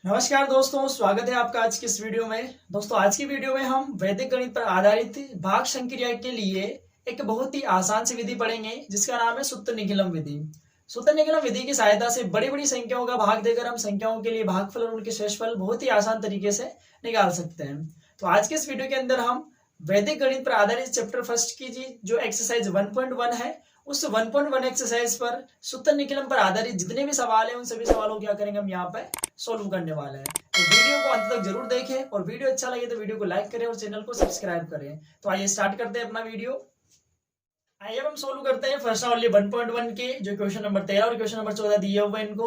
नमस्कार दोस्तों, स्वागत है आपका आज की इस वीडियो में। दोस्तों, आज की वीडियो में हम वैदिक गणित पर आधारित भाग संक्रिया के लिए एक बहुत ही आसान सी विधि पढ़ेंगे जिसका नाम है सूत्र निकलम विधि। सूत्र निकलम विधि की सहायता से बड़ी बड़ी संख्याओं का भाग देकर हम संख्याओं के लिए भागफल और उनके शेषफल बहुत ही आसान तरीके से निकाल सकते हैं। तो आज के इस वीडियो के अंदर हम वैदिक गणित पर आधारित चैप्टर फर्स्ट की जो एक्सरसाइज 1.1 है उस 1.1 एक्सरसाइज पर सूत्र निकलम पर आधारित जितने भी सवाल है उन सभी सवालों को क्या करेंगे हम यहाँ पे सोल्व करने वाले हैं। तो वीडियो को अंत तक जरूर देखें और वीडियो अच्छा लगे तो वीडियो को लाइक करें और चैनल को सब्सक्राइब करें। तो आइए स्टार्ट करते हैं अपना वीडियो। आइए हम सोल्व करते हैं फर्स्ट ओनली 1.1 के जो क्वेश्चन नंबर 13 और क्वेश्चन नंबर 14 दिए हुए हैं। इनको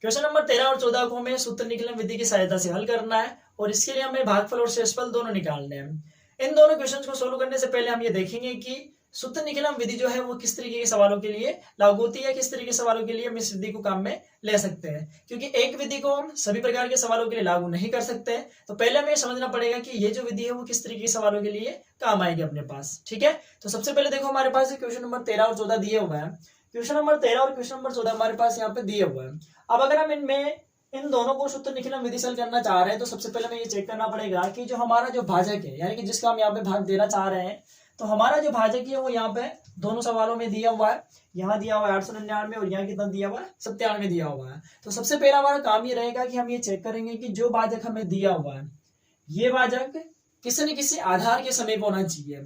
क्वेश्चन नंबर 13 और 14 को हमें सूत्र निकलम विधि की सहायता से हल करना है और इसके लिए हमें भागफल और शेषफल दोनों निकालने हैं। इन दोनों क्वेश्चन को सोल्व करने से पहले हम ये देखेंगे कि सूत्र निकलम विधि जो है वो किस तरीके के सवालों के लिए लागू होती है, किस तरीके के सवालों के लिए हम इस विधि को काम में ले सकते हैं। क्योंकि एक विधि को हम सभी प्रकार के सवालों के लिए लागू नहीं कर सकते, तो पहले हमें समझना पड़ेगा कि ये जो विधि है वो किस तरीके के सवालों के लिए काम आएगी अपने पास। ठीक है, तो सबसे पहले देखो हमारे पास क्वेश्चन नंबर 13 और 14 दिए हुए हैं। क्वेश्चन नंबर 13 और क्वेश्चन नंबर 14 हमारे पास यहाँ पे दिए हुए हैं। अब अगर हम इनमें इन दोनों को सूत्र निकलम विधि से हल करना चाह रहे हैं तो सबसे पहले हमें ये चेक करना पड़ेगा कि जो हमारा जो भाजक है यानी कि जिसका हम यहाँ पे भाग देना चाह रहे हैं, तो हमारा जो भाजक है वो यहाँ पे दोनों सवालों में दिया हुआ है। यहाँ दिया हुआ है 899 और यहाँ कितना दिया हुआ है 97 दिया हुआ है। तो सबसे पहला हमारा काम ये रहेगा कि हम ये चेक करेंगे कि जो भाजक हमें दिया हुआ है ये भाजक किसी न किसी आधार के समीप होना चाहिए।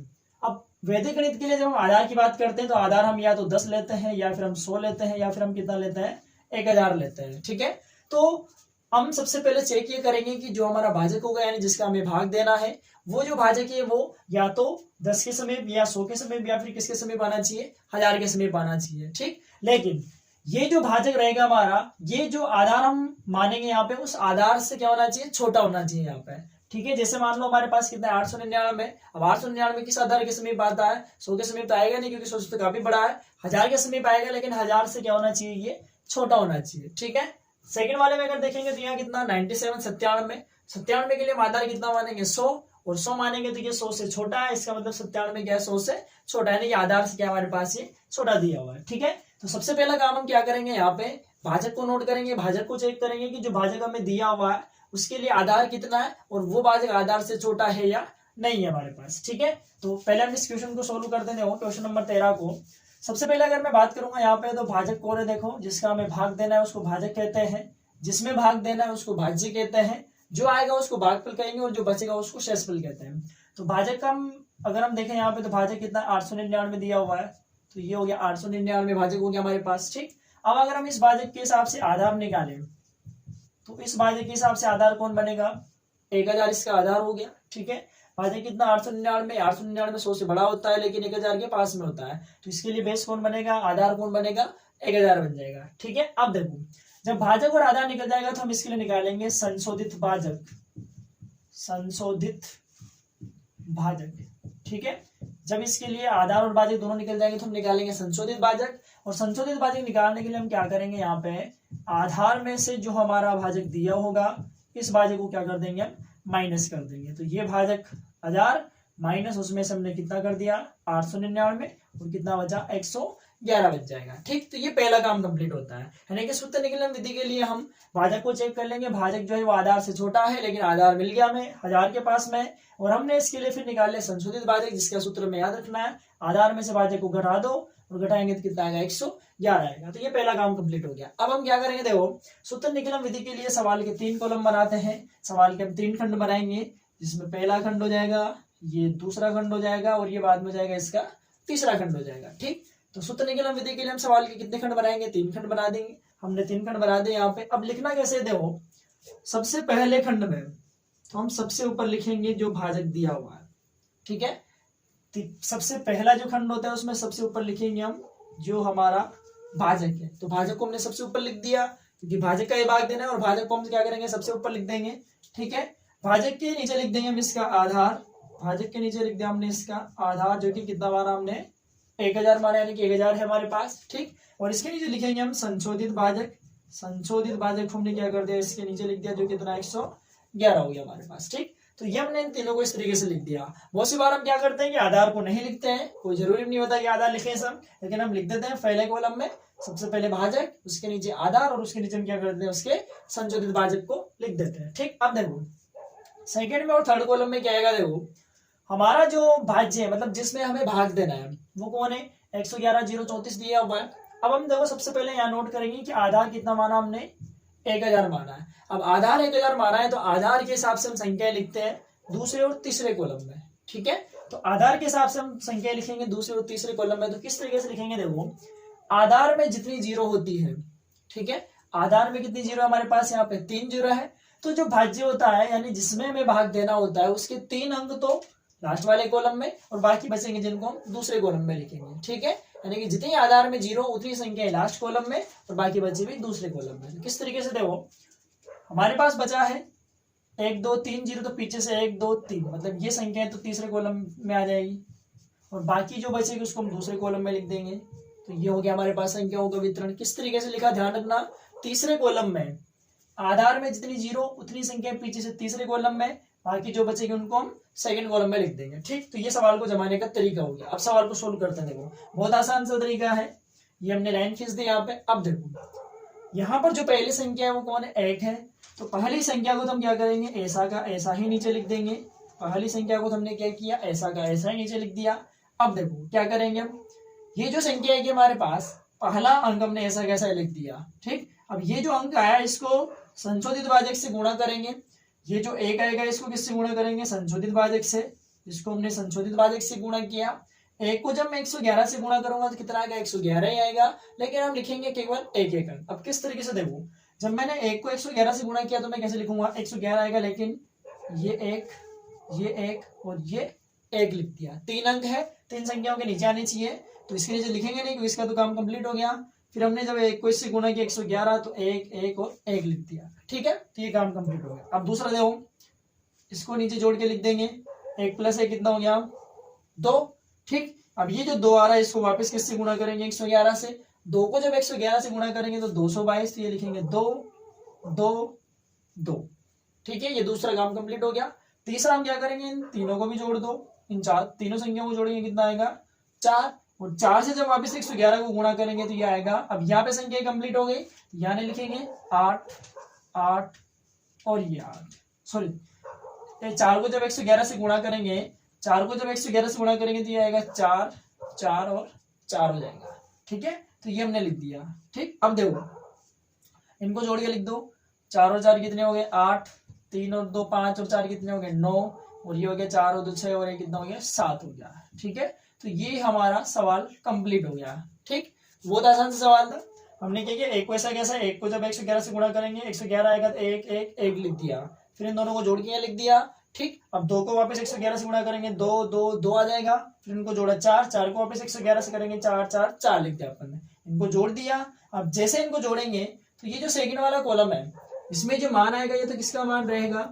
अब वैदिक गणित के लिए जब हम आधार की बात करते हैं तो आधार हम या तो 10 लेते हैं या फिर हम 100 लेते हैं या फिर हम कितना लेते हैं 1000 लेते हैं। ठीक है, तो हम सबसे पहले चेक ये करेंगे कि जो हमारा भाजक होगा यानी जिसका हमें भाग देना है वो जो भाजक है वो या तो 10 के समीप या 100 के समीप या फिर किसके समीप आना चाहिए 1000 के समीप आना चाहिए। ठीक, लेकिन ये जो भाजक रहेगा हमारा, ये जो आधार हम मानेंगे यहाँ पे उस आधार से क्या होना चाहिए, छोटा होना चाहिए यहाँ पे। ठीक है, जैसे मान लो हमारे पास कितना है 899। अब 899 किस आधार के समीप आता है, 100 के समीप तो आएगा नहीं क्योंकि 100 तो काफी बड़ा है। 1000 के समीप आएगा लेकिन 1000 से क्या होना चाहिए, ये छोटा होना चाहिए। ठीक है, सेकंड वाले में अगर देखेंगे तो यहाँ कितना 97 97 के लिए हम आधार कितना मानेंगे 100 और 100 मानेंगे तो ये 100 से छोटा है। इसका मतलब 97 क्या है 100 से छोटा है, यानी कि आधार से क्या हमारे पास ये छोटा दिया हुआ है। ठीक है, तो सबसे पहला काम हम क्या करेंगे, यहाँ पे भाजक को नोट करेंगे, भाजक को चेक करेंगे कि जो भाजक हमें दिया हुआ है उसके लिए आधार कितना है और वो भाजक आधार से छोटा है या नहीं है हमारे पास। ठीक है, तो पहले हम इस क्वेश्चन को सोल्व करते हैं। क्वेश्चन नंबर 13 को सबसे पहले अगर मैं बात करूंगा यहाँ पे, तो भाजक कौन है, देखो जिसका हमें भाग देना है उसको भाजक कहते हैं, जिसमें भाग देना है उसको भाज्य कहते हैं, जो आएगा उसको भागफल कहेंगे और जो बचेगा उसको शेषफल कहते हैं। तो भाजक का अगर हम देखें यहाँ पे तो भाजक कितना 899 दिया हुआ है, तो ये हो गया 899 भाजक हो गया हमारे पास। ठीक, अब अगर हम इस भाजक के हिसाब से आधार निकालें तो इस भाजक के हिसाब से आधार कौन बनेगा 1000 इसका आधार हो गया। ठीक है, भाजक कितना 899 100 से बड़ा होता है लेकिन 1000 के पास में होता है, तो इसके लिए बेस कौन बनेगा, आधार कौन बनेगा 1000 बन जाएगा। ठीक है, अब देखो जब भाजक और आधार निकल जाएगा तो हम इसके लिए निकालेंगे संशोधित भाजक, संशोधित भाजक। ठीक है, जब इसके लिए आधार और भाजक दोनों निकल जाएंगे तो हम निकालेंगे संशोधित भाजक। और संशोधित भाजक निकालने के लिए हम क्या करेंगे, यहाँ पे आधार में से जो हमारा भाजक दिया होगा इस भाजक को क्या कर देंगे हम माइनस कर देंगे। तो ये भाजक 1000 माइनस उसमें से हमने कितना कर दिया 899 और कितना बचा 111 बच जाएगा। ठीक, तो ये पहला काम कंप्लीट होता है, यानी कि सूत्र निकलम विधि के लिए हम भाजक को चेक कर लेंगे। भाजक जो है वो आधार से छोटा है लेकिन आधार मिल गया हमें 1000 के पास में, और हमने इसके लिए फिर निकाल लिया संशोधित भाजक जिसका सूत्र में याद रखना है, आधार में से भाजक को घटा दो और घटाएंगे तो कितना आएगा 111 आएगा। तो ये पहला काम कंप्लीट हो गया। अब हम क्या करेंगे, देखो सूत्र निकलम विधि के लिए सवाल के 3 कॉलम बनाते हैं। सवाल के हम 3 खंड बनाएंगे, जिसमें पहला खंड हो जाएगा, ये दूसरा खंड हो जाएगा और ये बाद में जाएगा इसका तीसरा खंड हो जाएगा। ठीक, तो सूत्र निकलम विधि के लिए हम सवाल के कितने खंड बनाएंगे 3 खंड बना देंगे। हमने 3 खंड बना दिए यहाँ पे। अब लिखना कैसे, देखो सबसे पहले खंड में तो हम सबसे ऊपर लिखेंगे जो भाजक दिया हुआ है। ठीक है, सबसे पहला जो खंड होता है उसमें सबसे ऊपर लिखेंगे हम जो हमारा भाजक है। तो भाजक को हमने सबसे ऊपर लिख दिया क्योंकि भाजक का ये भाग देना है और भाजक को हम क्या करेंगे सबसे ऊपर लिख देंगे। ठीक है, भाजक के नीचे लिख देंगे हम इसका आधार, भाजक के नीचे लिख दिया हमने इसका आधार जो कि कितना माना हमने 1000 माना, यानी कि 1000 है हमारे पास। ठीक, और इसके नीचे लिखेंगे हम संशोधित भाजक, संशोधित भाजक हमने क्या कर दिया इसके नीचे लिख दिया जो कितना 111 हो गया हमारे पास। ठीक, तो ये हमने इन तीनों को इस तरीके से लिख दिया। बहुत सी बार हम क्या करते हैं कि आधार को नहीं लिखते हैं, कोई जरूरी नहीं होता कि आधार लिखे सब, लेकिन हम लिख देते हैं पहले कॉलम में सबसे पहले भाजक, उसके नीचे आधार और उसके नीचे हम क्या करते हैं उसके संशोधित भाजक को लिख देते हैं। ठीक, अब देखो सेकंड में और थर्ड कॉलम में क्या आएगा, देखो हमारा जो भाज्य है मतलब जिसमें हमें भाग देना है वो कौन है, 111,034 दिया हुआ है। अब हम देखो सबसे पहले यहाँ नोट करेंगे कि आधार कितना माना हमने, 1000 माना है। अब आधार 1000 माना है तो आधार के हिसाब से हम संख्या लिखते हैं दूसरे और तीसरे कॉलम में। ठीक है, तो आधार के हिसाब से हम संख्या लिखेंगे दूसरे और तीसरे कॉलम में। तो किस तरीके से लिखेंगे, देखो आधार में जितनी जीरो होती है, ठीक है, आधार में कितनी जीरो हमारे पास, यहाँ पे 3 जीरो है। तो जो भाज्य होता है यानी जिसमें हमें भाग देना होता है उसके 3 अंक तो लास्ट वाले कॉलम में और बाकी बचेंगे जिनको हम दूसरे कॉलम में लिखेंगे। ठीक है, यानी कि जितनी आधार में जीरो उतनी संख्या है लास्ट कॉलम में और बाकी बचे भी दूसरे कॉलम में। किस तरीके से, देखो हमारे पास बचा है 1 2 3 जीरो, तो पीछे से 1 2 3 मतलब ये संख्या है तो तीसरे कॉलम में आ जाएगी और बाकी जो बचेगी उसको हम दूसरे कॉलम में लिख देंगे। तो ये हो गया हमारे पास संख्याओं का वितरण। किस तरीके से लिखा, ध्यान रखना, तीसरे कॉलम में आधार में जितनी जीरो उतनी संख्या पीछे से तीसरे कॉलम में, बाकी जो बचेगी उनको हम सेकंड कॉलम में लिख देंगे। ठीक, तो ये सवाल को जमाने का तरीका हो गया। अब सवाल को सोल्व करते हैं, देखो बहुत आसान सा तरीका है, ये हमने लाइन खींच दी यहाँ पे। अब देखो यहाँ पर जो पहली संख्या है वो कौन है, 1 है। तो पहली संख्या को तो हम क्या करेंगे, ऐसा का ऐसा ही नीचे लिख देंगे। पहली संख्या को तो हमने क्या किया, ऐसा का ऐसा ही नीचे लिख दिया। अब देखो क्या करेंगे हम, ये जो संख्या है कि हमारे पास पहला अंक हमने ऐसा कैसा लिख दिया। ठीक, अब ये जो अंक आया इसको संशोधित भाजक से गुणा करेंगे। ये जो 1 आएगा इसको किससे गुणा करेंगे, संशोधित भाजक से। इसको हमने संशोधित भाजक से गुणा किया। 1 को जब मैं 111 से गुणा करूंगा तो कितना आएगा, 111 ही आएगा, लेकिन हम लिखेंगे केवल एक अंक। अब किस तरीके से, देखो जब मैंने 1 को 111 से गुणा किया तो मैं कैसे लिखूंगा, 111 आएगा, लेकिन ये 1 और ये 1 लिख दिया। 3 अंक है, 3 संख्याओं के नीचे आने चाहिए, तो इसके नीचे लिखेंगे नहीं क्योंकि इसका तो काम कंप्लीट हो गया। फिर हमने जब 1 को इससे गुणा किया 111 तो 1 1 और 1 लिख दिया। ठीक है, तो ये काम कंप्लीट हो गया। अब दूसरा देखो, इसको नीचे जोड़ के लिख देंगे, 1 + 1 कितना हो गया, 2। ठीक, अब ये जो 2 आ रहा है इसको वापस किससे गुणा करेंगे, 111 से। 2 को जब 111 से गुणा करेंगे तो 222, तो ये लिखेंगे 2 2 2। ठीक है, ये दूसरा काम कंप्लीट हो गया। तीसरा हम क्या करेंगे, इन तीनों को भी जोड़ दो, इन तीनों संख्याओं को जोड़ेंगे, कितना आएगा, 4। और 4 से जब वापस 111 को गुणा करेंगे तो ये आएगा। अब यहाँ पे संख्या कंप्लीट हो गई, यहाँ लिखेंगे 8 8 और ये 8, सॉरी 4 को जब 111 से गुणा करेंगे, 4 को जब 111 से गुणा करेंगे तो ये आएगा 4 4 और 4 हो जाएगा। ठीक है, तो ये हमने लिख दिया। ठीक, अब देखो इनको जोड़ के लिख दो, 4 और 4 कितने हो गए, 8, 3 और 2 5 और 4 कितने हो गए, 9, और ये हो गया 4 और 2 6 और 1 कितना हो गया, 7 हो गया। ठीक है, तो ये हमारा सवाल कंप्लीट हो गया। ठीक, बहुत आसान सा सवाल था। हमने क्या किया, 1 को ऐसा कैसा, 1 को जब 111 से गुणा करेंगे 111 आएगा तो 1 1 1 लिख दिया, फिर इन दोनों को जोड़ के लिख दिया। ठीक, अब 2 को वापस 111 से गुणा करेंगे 2 2 2 आ जाएगा, फिर इनको जोड़ा 4 4 को वापस 111 से करेंगे 4 4 4 लिख दिया अपन ने, इनको जोड़ दिया। अब जैसे इनको जोड़ेंगे तो ये जो सेकंड वाला कॉलम है इसमें जो मान आएगा ये तो किसका मान रहेगा,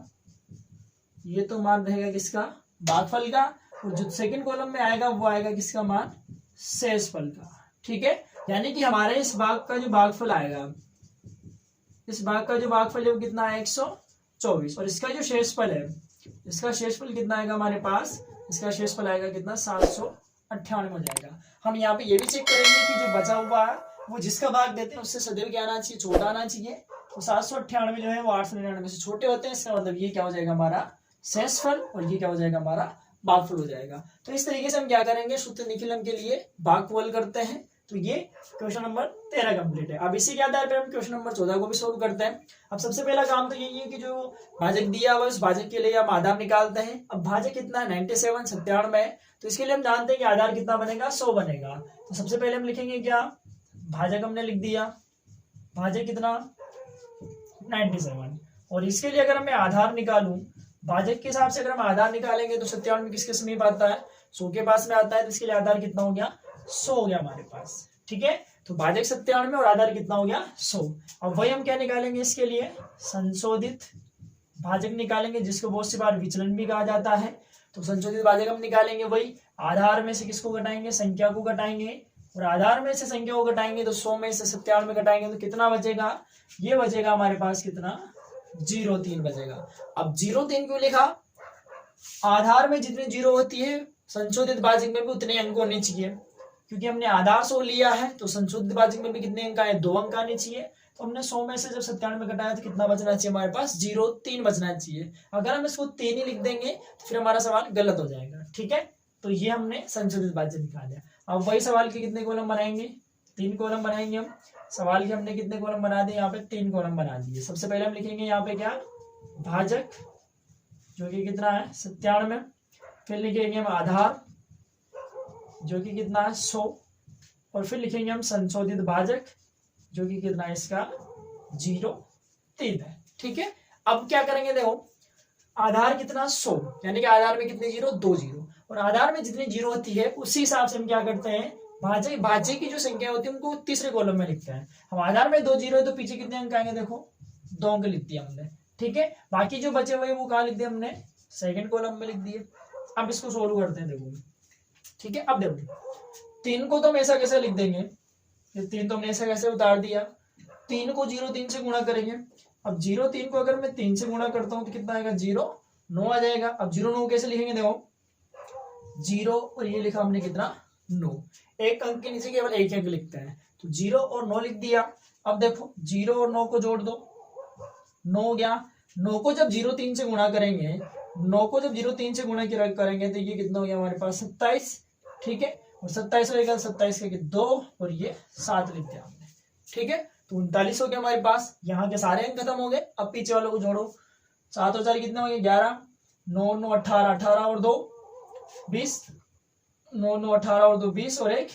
ये तो मान रहेगा किसका, भागफल का, और जो सेकंड कॉलम में आएगा वो आएगा किसका मान, शेषफल का। ठीक है, यानी कि हमारे इस भाग का जो भागफल आएगा, इस भाग का जो भागफल है वो कितना है, 124, और इसका जो शेषफल है, इसका शेषफल कितना आएगा हमारे पास, इसका शेषफल आएगा कितना, 798 हो जाएगा। हम यहाँ पे ये भी चेक करेंगे कि जो बचा हुआ है वो जिसका भाग देते हैं उससे सदैव क्या आना चाहिए, छोटा आना चाहिए। तो 798 जो है वो 899 से छोटे होते हैं, इसका मतलब ये क्या हो जाएगा हमारा शेषफल, और ये क्या हो जाएगा हमारा भागफल हो जाएगा। तो इस तरीके से हम क्या करेंगे, सूत्र निखिलम के लिए भागफल करते हैं। तो ये क्वेश्चन नंबर 13 कंप्लीट है। अब इसी के आधार पर हम क्वेश्चन नंबर 14 को भी सोल्व करते हैं। अब सबसे पहला काम तो यही है कि जो भाजक दिया हुआ है उस भाजक के लिए हम आधार निकालते हैं। अब भाजक कितना है, 97 97 है, तो इसके लिए हम जानते हैं कि आधार कितना बनेगा, 100 बनेगा। तो सबसे पहले हम लिखेंगे क्या, भाजक हमने लिख दिया, भाजक कितना 97, और इसके लिए अगर मैं आधार निकालूं भाजक के हिसाब से, अगर हम आधार निकालेंगे तो 97 किसके समीप आता है, 100 के पास में आता है, तो इसके लिए आधार कितना हो गया, 100 हो गया हमारे पास। ठीक है, तो भाजक 97 और आधार कितना हो गया, 100। अब वही हम क्या निकालेंगे, इसके लिए संशोधित भाजक निकालेंगे, जिसको बहुत सी बार विचलन भी कहा जाता है। तो संशोधित भाजक हम निकालेंगे, वही आधार में से किसको घटाएंगे, संख्या को घटाएंगे, और आधार में से संख्या को घटाएंगे तो 100 में से 97 घटाएंगे तो कितना बचेगा, ये बचेगा हमारे पास कितना, 03 बचेगा। अब 03 क्यों लिखा, आधार में जितनी जीरो होती है संशोधित भाजक में भी उतने अंक होने चाहिए, क्योंकि हमने आधार 100 लिया है तो संशोधित भाजक में भी कितने अंक आए, 2 अंक आने चाहिए। तो तो हमने 100 में से जब 97 घटाया तो कितना बचना चाहिए हमारे पास, 0, 3 बचना चाहिए। अगर हम इसको 3 ही लिख देंगे तो फिर हमारा सवाल गलत हो जाएगा। ठीक है, तो ये हमने संशोधित भाज्य निकाल लिया। अब वही सवाल के कितने कॉलम बनाएंगे, 3 कॉलम बनाएंगे हम। सवाल के हमने कितने कॉलम बना दिए, यहाँ पे 3 कॉलम बना दिए। सबसे पहले हम लिखेंगे यहाँ पे क्या, भाजक जो कि कितना है 97, फिर लिखेंगे हम आधार जो कि कितना है 100, और फिर लिखेंगे हम संशोधित भाजक जो कि कितना है इसका 0, 3 है। ठीक है, अब क्या करेंगे, देखो आधार कितना 100, यानी कि आधार में कितने जीरो, 2 जीरो, और आधार में जितनी जीरो होती है उसी हिसाब से हम क्या करते हैं, भाज्य की जो संख्या होती है उनको तीसरे कॉलम में लिखते हैं। हम आधार में 2 जीरो है तो पीछे कितने अंक आएंगे, देखो 2 अंक लिख दिया हमने। ठीक है, बाकी जो बचे हुए वो कहाँ लिख दिए हमने, सेकंड कॉलम में लिख दिए। अब इसको सोल्व करते हैं, देखो। ठीक है, अब देखो 3 को तो हम ऐसा कैसे लिख देंगे, 3 तो हमने ऐसा कैसे उतार दिया, 3 को 0 3 से गुणा करेंगे। अब 0 3 को अगर मैं 3 से गुणा करता हूं तो कितना आएगा, 0 9 आ जाएगा। अब 0 9 कैसे लिखेंगे, देखो 0 और ये लिखा हमने कितना 9, एक अंक के नीचे केवल एक अंक लिखते हैं, तो 0 और 9 लिख दिया। अब देखो 0 और 9 को जोड़ दो, 9 हो गया। 9 को जब 0 3 से गुणा करेंगे, 9 को जब 0 3 से गुणा करेंगे तो ये कितना हो गया हमारे पास 27। ठीक है, और 27 होगा, 27 के 2 और ये 7 लिख दिया हमने। ठीक है, तो 39 हो गया हमारे पास। यहाँ के सारे अंक खत्म हो गए। अब पीछे वालों को जोड़ो, 7 और 4 कितने हो गए 11, 9 9 18, 18 और 2 20, 9 9 18 और 2 20 और 1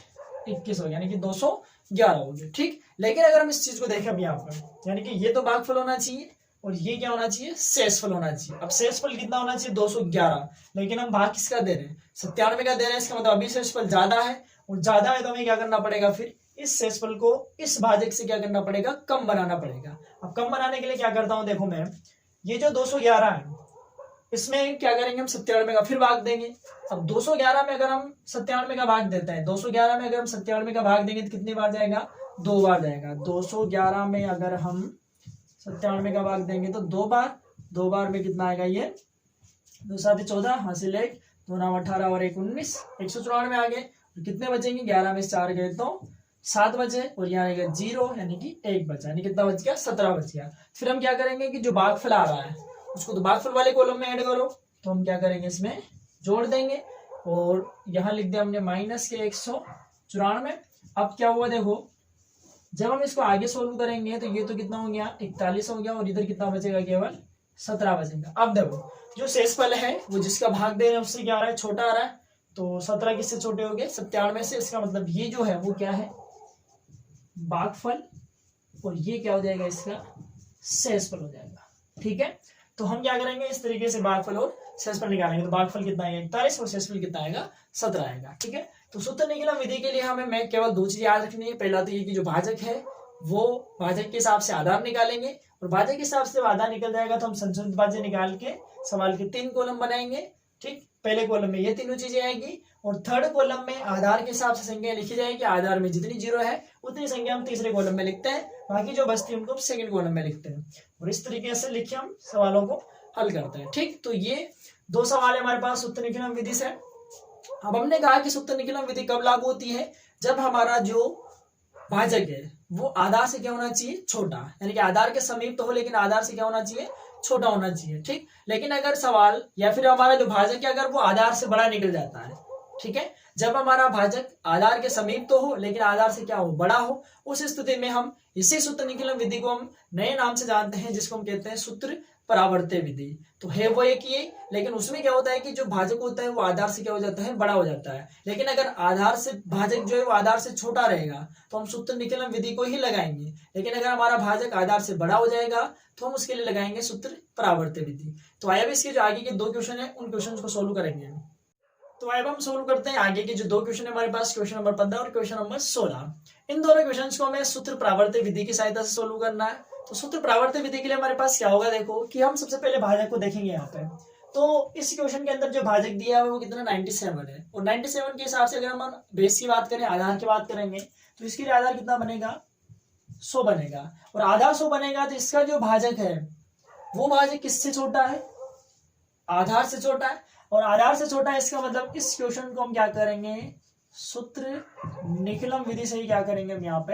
21 हो गया, यानी कि 211 हो गया। ठीक, लेकिन अगर हम इस चीज को देखें अब यहाँ पर, यानी कि ये तो भागफल होना चाहिए और ये क्या होना चाहिए, शेषफल होना चाहिए। अब शेषफल कितना होना चाहिए, 211, लेकिन हम भाग किसका दे रहे हैं, 97 का दे रहे हैं। इसका मतलब अभी शेषफल ज्यादा है, और ज्यादा है तो हमें क्या करना पड़ेगा, फिर इस शेषफल को इस भाजक से क्या करना पड़ेगा, कम बनाना पड़ेगा। अब कम बनाने के लिए क्या करता हूं, देखो मैं ये जो 211 है इसमें क्या करेंगे, हम 97 का फिर भाग देंगे। अब 211 में अगर हम 97 का भाग देते हैं, 211 में अगर हम 97 का भाग देंगे तो कितनी बार जाएगा, 2 बार जाएगा। 211 में अगर हम 97 का भाग देंगे तो 2 बार, 2 बार में कितना आएगा, ये 2 7 14, हासिल 1, 2 9 18 और 1 19, 194 में आ गए। कितने बचेंगे, 11 में 4 गए तो 7 बचे, और यहाँ आएगा 0, यानी कि 1 बचा, यानी कितना बच गया, 17 बच गया। फिर हम क्या करेंगे कि जो भागफल आ रहा है उसको तो भागफल वाले कॉलम में ऐड करो, तो हम क्या करेंगे, इसमें जोड़ देंगे, और यहाँ लिख दिया हमने माइनस के 194। अब क्या हुआ, देखो जब हम इसको आगे सोल्व करेंगे तो ये तो कितना हो गया, 41 हो गया, और इधर कितना बचेगा, केवल 17 बचेगा। अब देखो जो शेषफल है वो जिसका भाग दे रहे हैं उससे क्या आ रहा है, छोटा आ रहा है, तो 17 किससे छोटे हो गए, 97 से। इसका मतलब ये जो है वो क्या है, भागफल, और ये क्या हो जाएगा, इसका शेषफल हो जाएगा। ठीक है, तो हम क्या करेंगे, इस तरीके से भागफल और शेषफल निकालेंगे। तो भागफल कितना आएगा 41 और शेषफल कितना आएगा 17 आएगा। ठीक है, तो सूत्र निकलन विधि के लिए हमें केवल 2 चीजें याद रखनी है। पहला तो ये कि जो भाजक है वो भाजक के हिसाब से आधार निकालेंगे, और भाजक के हिसाब से आधार निकल जाएगा तो हम संशोधित भाज्य निकाल के सवाल के 3 कॉलम बनाएंगे। ठीक, पहले कॉलम में ये तीनों चीजें आएगी, और थर्ड कॉलम में आधार के हिसाब से संख्या लिखी जाएगी। आधार में जितनी जीरो है उतनी संख्या हम तीसरे कॉलम में लिखते हैं, बाकी जो बचती है उनको सेकंड कॉलम में लिखते हैं, और इस तरीके से लिखे हम सवालों को हल करते हैं। ठीक, तो ये 2 सवाल है हमारे पास सूत्र निकलन विधि से। अब हमने कहा कि सूत्र निकलन विधि कब लागू होती है, जब हमारा जो भाजक है वो आधार से क्या होना चाहिए, छोटा, यानी कि आधार के समीप तो हो लेकिन आधार से क्या होना चाहिए, छोटा होना चाहिए। ठीक, लेकिन अगर सवाल या फिर हमारा जो भाजक है अगर वो आधार से बड़ा निकल जाता है, ठीक है, जब हमारा भाजक आधार के समीप तो हो लेकिन आधार से क्या हो, बड़ा हो, उस स्थिति में हम इसी सूत्र निकलन विधि को हम नए नाम से जानते हैं, जिसको हम कहते हैं सूत्र परावर्त्य विधि। तो है वो एक ही, लेकिन उसमें क्या होता है कि जो भाजक होता है वो आधार से क्या हो जाता है, बड़ा हो जाता है। लेकिन अगर आधार से भाजक जो है वो आधार से छोटा रहेगा तो हम सूत्र निकलन विधि को ही लगाएंगे। लेकिन अगर हमारा भाजक आधार से बड़ा हो जाएगा तो हम उसके लिए लगाएंगे सूत्र परावर्त्य विधि। तो आइए अब इसके जो आगे के 2 क्वेश्चन है उन क्वेश्चन को सोल्व करेंगे। तो अब हम सोल्व करते हैं आगे के जो 2 क्वेश्चन है हमारे पास, क्वेश्चन नंबर 15 और क्वेश्चन नंबर 16। इन दोनों क्वेश्चंस को हमें सूत्र परावर्त्य विधि की सहायता से सोल्व करना है। तो सूत्र परावर्त्य विधि के लिए हमारे पास क्या होगा, देखो कि हम सबसे पहले भाजक को देखेंगे यहाँ पे। तो इस क्वेश्चन के अंदर जो भाजक दिया है वो कितना 97 है, और 97 के हिसाब से अगर हम बेस की बात करें, आधार की बात करेंगे, तो इसके लिए आधार कितना बनेगा, 100 बनेगा, और आधार 100 बनेगा तो इसका जो भाजक है वो भाजक किससे छोटा है, आधार से छोटा है, और आधार से छोटा है। इसका मतलब इस क्वेश्चन को हम क्या करेंगे, सूत्र निकलन विधि से ही क्या करेंगे, हम यहाँ पे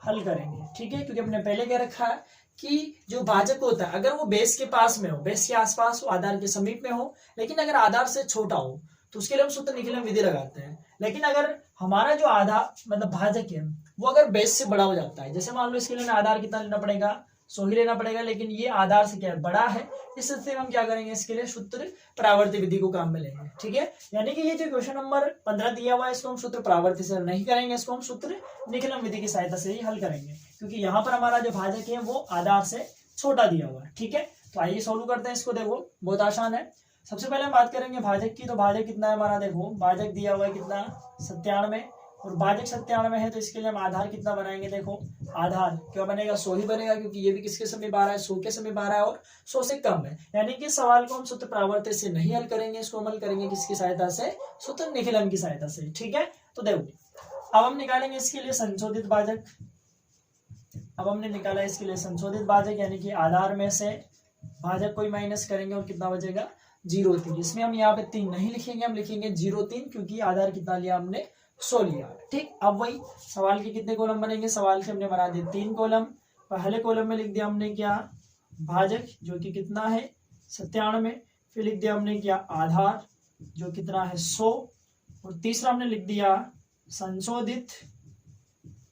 हल करेंगे, ठीक है। क्योंकि हमने पहले क्या रखा है कि जो भाजक होता है अगर वो बेस के पास में हो, बेस के आसपास हो, आधार के समीप में हो, लेकिन अगर आधार से छोटा हो तो उसके लिए हम सूत्र निखिलम विधि लगाते हैं। लेकिन अगर हमारा जो आधार मतलब भाजक है वो अगर बेस से बड़ा हो जाता है, जैसे मान लो इसके लिए आधार कितना लेना पड़ेगा, 100 ही लेना पड़ेगा, लेकिन ये आधार से क्या बड़ा है, इस स्थिति में हम क्या करेंगे, इसके लिए सूत्र परावर्ती विधि को काम में लेंगे, ठीक है। यानी कि ये जो क्वेश्चन नंबर 15 दिया हुआ है इसको हम सूत्र परावर्ती से नहीं करेंगे, इसको हम सूत्र निखिलम विधि की सहायता से ही हल करेंगे, क्योंकि यहाँ पर हमारा जो भाजक है वो आधार से छोटा दिया हुआ है, ठीक है। तो आइए सोल्व करते हैं इसको। देखो बहुत आसान है। सबसे पहले हम बात करेंगे भाजक की। तो भाजक कितना है हमारा, देखो भाजक दिया हुआ है कितना, 97, और भाजक 97 है तो इसके लिए हम आधार कितना बनाएंगे, देखो आधार क्या बनेगा, 100 ही बनेगा, क्योंकि ये भी किसके समीप आ रहा है, 100 के समीप आ रहा है और 100 से कम है। यानी कि सवाल को हम सूत्र परावर्ती से नहीं हल करेंगे, इसको हम हल करेंगे किसकी सहायता से, सूत्र निखिलम की सहायता से, ठीक है। तो देखो अब हम निकालेंगे इसके लिए संशोधित भाजक। अब हमने निकाला इसके लिए संशोधित भाजक, यानी कि आधार में से भाजक को ही माइनस करेंगे और कितना बचेगा, 0,3। इसमें हम यहाँ पे 3 नहीं लिखेंगे, हम लिखेंगे 0,3, क्योंकि आधार कितना लिया हमने, 100 लिया, ठीक। अब वही सवाल के कितने कॉलम बनेंगे, सवाल के हमने बना दिए 3 कॉलम। पहले कॉलम में लिख दिया हमने क्या, भाजक जो कि कितना है 97, फिर लिख दिया हमने क्या, आधार जो कितना है 100, और तीसरा हमने लिख दिया संशोधित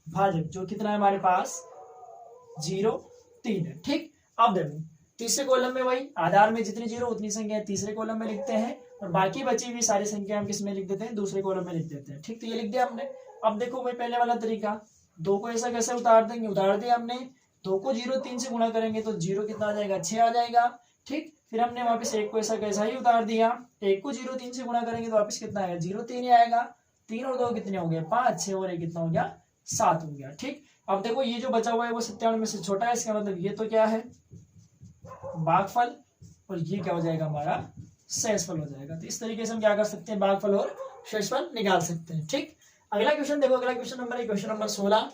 भाजक जो कितना है हमारे पास 0,3 है, ठीक। अब देखो तीसरे कॉलम में वही आधार में जितनी 0 उतनी संख्या तीसरे कॉलम में लिखते हैं, और बाकी बची हुई सारी संख्या हम किस में लिख देते हैं, दूसरे कॉलम में लिख देते हैं, ठीक। तो ये लिख दिया हमने। अब देखो वही पहले वाला तरीका, 2 को ऐसा कैसे उतार देंगे, उतार दिया हमने, 2 को 0,3 से गुणा करेंगे तो 0 कितना आ जाएगा, 6 आ जाएगा, ठीक। फिर हमने वापस 1 को ऐसा कैसा ही उतार दिया, 1 को 0,3 से गुणा करेंगे तो वापस कितना आएगा, 0,3 ही आएगा। 3 और 2 कितने हो गए, 5, 6 और 1 कितना हो गया, 7 हो गया, ठीक। अब देखो ये जो बचा हुआ है वो 97 में से छोटा है, इसका मतलब ये तो क्या है भागफल, और ये क्या हो जाएगा हमारा शेषफल हो जाएगा। तो इस तरीके से हम क्या कर सकते हैं, भागफल और शेषफल निकाल सकते हैं, ठीक। अगला क्वेश्चन देखो, अगला क्वेश्चन नंबर है क्वेश्चन नंबर 16।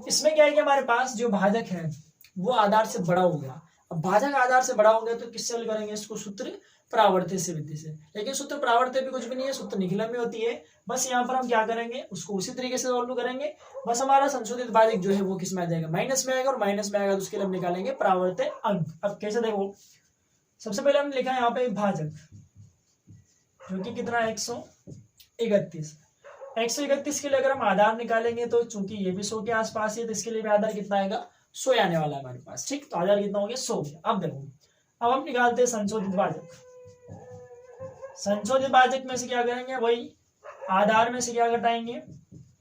इसमें क्या है कि हमारे पास जो भाजक है वो आधार से बड़ा हो गया। अब भाजक आधार से बड़ा हो गया तो किससे हल करेंगे इसको, सूत्र परावर्ती से विधि से। लेकिन सूत्र परावर्ती भी कुछ भी नहीं है, सूत्र निखिलम में होती है। बस यहाँ पर हम क्या करेंगे, उसको उसी तरीके से सॉल्व करेंगे। बस हमारा संशोधित भाजक जो है वो किस में आ जाएगा, माइनस में आएगा, और माइनस में आएगा तो उसके लिए हम निकालेंगे परावर्ती अंक। अब कैसे देखो, सबसे पहले हमने लिखा है यहाँ पे भाजक जो कि कितना 131। 131 के लिए अगर हम आधार निकालेंगे तो चूंकि ये भी 100 के आसपास है तो इसके लिए भी आधार कितना आएगा, 100 आने वाला है हमारे पास, ठीक। तो आधार कितना हो गया, 100। अब देखो अब हम निकालते हैं संशोधित भाजक। संशोधित भाजक में से क्या करेंगे, वही आधार में से क्या घटाएंगे,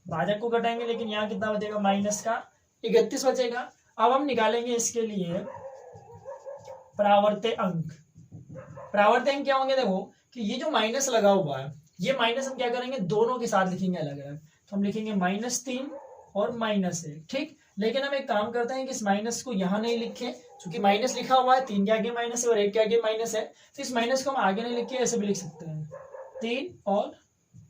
भाजक को घटाएंगे, लेकिन यहाँ कितना बचेगा, माइनस का 31 बचेगा। अब हम निकालेंगे इसके लिए परावर्ते अंक। परावर्ते अंक क्या होंगे, देखो कि ये जो माइनस लगा हुआ है ये माइनस हम क्या करेंगे, दोनों के साथ लिखेंगे अलग अलग। तो हम लिखेंगे -3 और -1, ठीक। लेकिन हम एक काम करते हैं कि इस माइनस को यहाँ नहीं लिखें, क्योंकि माइनस लिखा हुआ है, 3 के आगे माइनस है और 1 के आगे माइनस है, तो इस माइनस को हम आगे नहीं लिखे, ऐसे भी लिख सकते हैं 3 और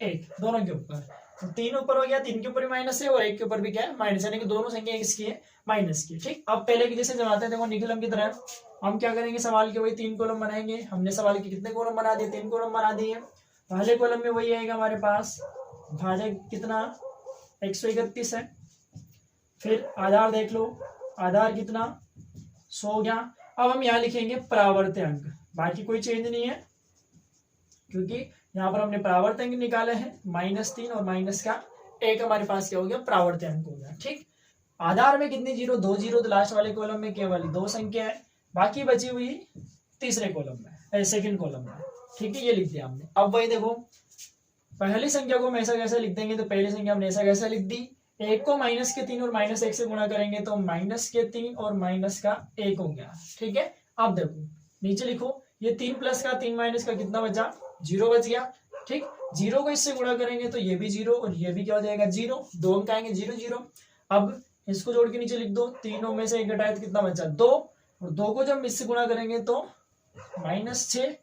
1 दोनों के ऊपर। तो 3 ऊपर हो गया, 3 के ऊपर भी माइनस है और 1 के ऊपर भी क्या है, माइनस, यानी कि दोनों संख्या किसकी है, माइनस की, ठीक। अब पहले की जैसे जमाते हैं देखो निखिलम की तरह हम क्या करेंगे, सवाल के वही 3 कॉलम बनाएंगे। हमने सवाल के कितने कॉलम बना दिए, 3 कॉलम बना दिए। पहले कॉलम में वही आएगा हमारे पास भाजक कितना 131 है, फिर आधार देख लो, आधार कितना 100 हो गया। अब हम यहाँ लिखेंगे परावर्ते अंक, बाकी कोई चेंज नहीं है, क्योंकि यहाँ पर हमने परावर्ते अंक निकाले हैं, -3 और माइनस का 1 हमारे पास क्या हो गया, परावर्ते अंक हो गया, ठीक। आधार में कितनी 0, 2 0, तो लास्ट वाले कॉलम में केवल 2 संख्या है, बाकी बची हुई तीसरे कॉलम में, सेकंड कॉलम में, ठीक है। ये लिख दिया हमने। अब वही देखो पहली संख्या को हम ऐसा कैसे लिख देंगे, तो पहली संख्या हमने ऐसा कैसे लिख दी, 1 को -3 और -1 से गुणा करेंगे तो -3 और -1 हो गया, ठीक है। अब देखो नीचे लिखो, ये 3 प्लस का 3 माइनस का कितना बचा, 0 बच गया, ठीक। 0 को इससे गुणा करेंगे तो ये भी 0 और ये भी क्या हो जाएगा 0, 2 अंक आएंगे 0 0। अब इसको जोड़ के नीचे लिख दो, 3 में से 1 घटाए तो कितना बचा 2, और 2 को जब इससे गुणा करेंगे तो -6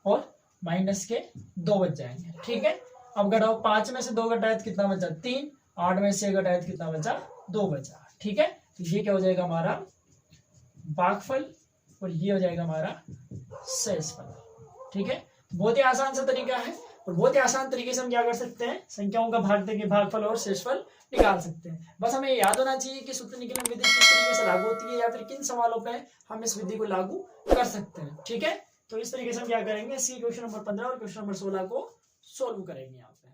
और -2 बच जाएंगे, ठीक है। अब घटाओ, 5 में से 2 घटाए तो कितना बचा 3, 8 में से 1 घटाए तो कितना बचा 2 बचा, ठीक है। तो ये क्या हो जाएगा हमारा भागफल और ये हो जाएगा हमारा शेषफल, ठीक है। बहुत ही आसान सा तरीका है। और बहुत ही आसान तरीके से हम क्या कर सकते हैं, संख्याओं का भाग देके भागफल और शेषफल निकाल सकते हैं। बस हमें याद होना चाहिए कि सूत्र निकलन विधि किस तरीके से लागू होती है या फिर किन सवालों पे हम इस विधि को लागू कर सकते हैं। ठीक है, तो इस तरीके से हम क्या करेंगे, सी क्वेश्चन नंबर 15 और क्वेश्चन नंबर 16 को सोल्व करेंगे यहाँ पे।